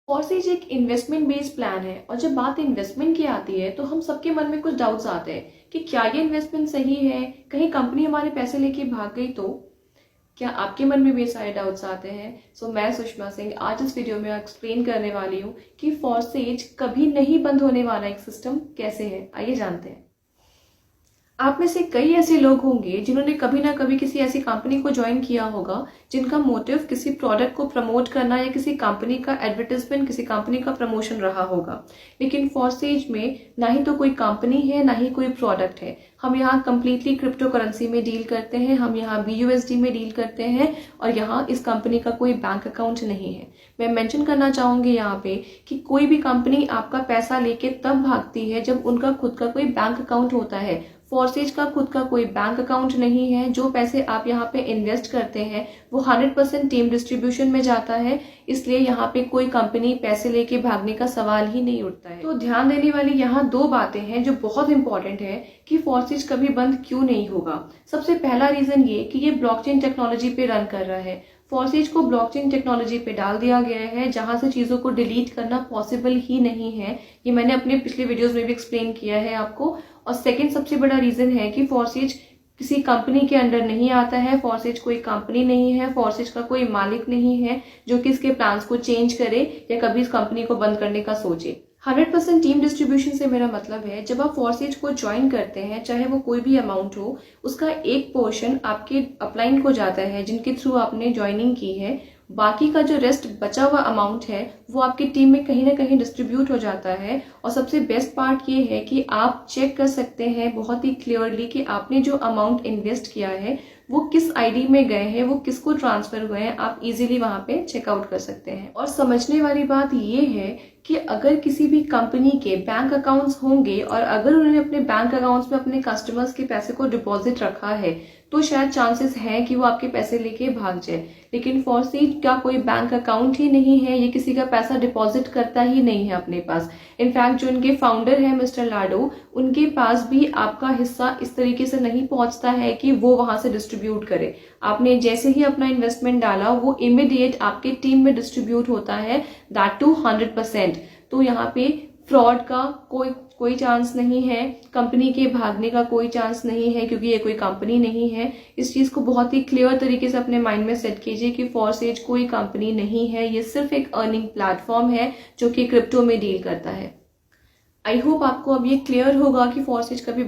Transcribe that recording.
फॉरसेज एक investment based plan है और जब बात इन्वेस्टमेंट की आती है तो हम सबके मन में कुछ डाउट्स आते हैं कि क्या ये इन्वेस्टमेंट सही है, कहीं कंपनी हमारे पैसे लेके भाग गई तो। क्या आपके मन में भी सारे डाउट्स आते हैं? मैं सुषमा सिंह आज इस वीडियो में एक्सप्लेन करने वाली हूँ कि फॉरसेज कभी नहीं बंद होने वाला एक सिस्टम कैसे है। आइए जानते हैं। आप में से कई ऐसे लोग होंगे जिन्होंने कभी ना कभी किसी ऐसी कंपनी को ज्वाइन किया होगा जिनका मोटिव किसी प्रोडक्ट को प्रमोट करना या किसी कंपनी का एडवर्टाइजमेंट, किसी कंपनी का प्रमोशन रहा होगा। लेकिन फॉरसेज में ना ही तो कोई कंपनी है ना ही कोई प्रोडक्ट है। हम यहाँ कंप्लीटली क्रिप्टो करेंसी में डील करते हैं, हम यहाँ BUSD में डील करते हैं और यहाँ इस कंपनी का कोई बैंक अकाउंट नहीं है। मैं मेंशन करना चाहूंगी यहाँ पे कि कोई भी कंपनी आपका पैसा लेके तब भागती है जब उनका खुद का कोई बैंक अकाउंट होता है। फॉरसेज का खुद का कोई बैंक अकाउंट नहीं है। जो पैसे आप यहाँ पे इन्वेस्ट करते हैं वो 100% टीम डिस्ट्रीब्यूशन में जाता है, इसलिए यहाँ पे कोई कंपनी पैसे लेके भागने का सवाल ही नहीं उठता है। तो ध्यान देने वाली यहाँ दो बातें हैं जो बहुत इंपॉर्टेंट है कि फॉरसेज कभी बंद क्यों नहीं होगा। सबसे पहला रीजन ये कि ये ब्लॉकचेन टेक्नोलॉजी पे रन कर रहा है। फॉरसेज को ब्लॉकचेन टेक्नोलॉजी पे डाल दिया गया है जहां से चीजों को डिलीट करना पॉसिबल ही नहीं है। ये मैंने अपने पिछले वीडियोस में भी एक्सप्लेन किया है आपको। और सेकंड सबसे बड़ा रीजन है कि फॉरसेज किसी कंपनी के अंडर नहीं आता है। फॉरसेज कोई कंपनी नहीं है, फॉरसेज का कोई मालिक नहीं है जो कि इसके प्लान्स को चेंज करे या कभी इस कंपनी को बंद करने का सोचे। 100% टीम डिस्ट्रीब्यूशन से मेरा मतलब है जब आप फॉरसेज को ज्वाइन करते हैं, चाहे वो कोई भी अमाउंट हो, उसका एक पोर्शन आपके अपलाइन को जाता है जिनके थ्रू आपने ज्वाइनिंग की है। बाकी का जो रेस्ट बचा हुआ अमाउंट है वो आपकी टीम में कहीं ना कहीं डिस्ट्रीब्यूट हो जाता है। और सबसे बेस्ट पार्ट ये है कि आप चेक कर सकते हैं बहुत ही क्लियरली कि आपने जो अमाउंट इन्वेस्ट किया है वो किस आईडी में गए हैं, वो किसको ट्रांसफर हुए हैं। आप इजीली वहां पे चेकआउट कर सकते हैं। और समझने वाली बात ये है कि अगर किसी भी कंपनी के बैंक अकाउंट्स होंगे और अगर उन्होंने अपने बैंक अकाउंट्स में अपने कस्टमर्स के पैसे को डिपॉजिट रखा है तो शायद चांसेस हैं कि वो आपके पैसे लेके भाग जाए। लेकिन फॉरसेज का कोई बैंक अकाउंट ही नहीं है, ये किसी का पैसा डिपॉजिट करता ही नहीं है अपने पास। इनफैक्ट जो इनके फाउंडर है मिस्टर लाडो, उनके पास भी आपका हिस्सा इस तरीके से नहीं पहुंचता है कि वो वहां से डिस्ट्रीब्यूट करे। आपने जैसे ही अपना इन्वेस्टमेंट डाला वो इमीडिएट आपके टीम में डिस्ट्रीब्यूट होता है, दैट टू 100%। तो यहाँ पे फ्रॉड का कोई चांस नहीं है, कंपनी के भागने का कोई चांस नहीं है क्योंकि ये कोई कंपनी नहीं है। इस चीज को बहुत ही क्लियर तरीके से अपने माइंड में सेट कीजिए कि फॉरसेज कोई कंपनी नहीं है, ये सिर्फ एक अर्निंग प्लेटफॉर्म है जो कि क्रिप्टो में डील करता है। आई होप आपको अब ये क्लियर होगा कि फॉरसेज कभी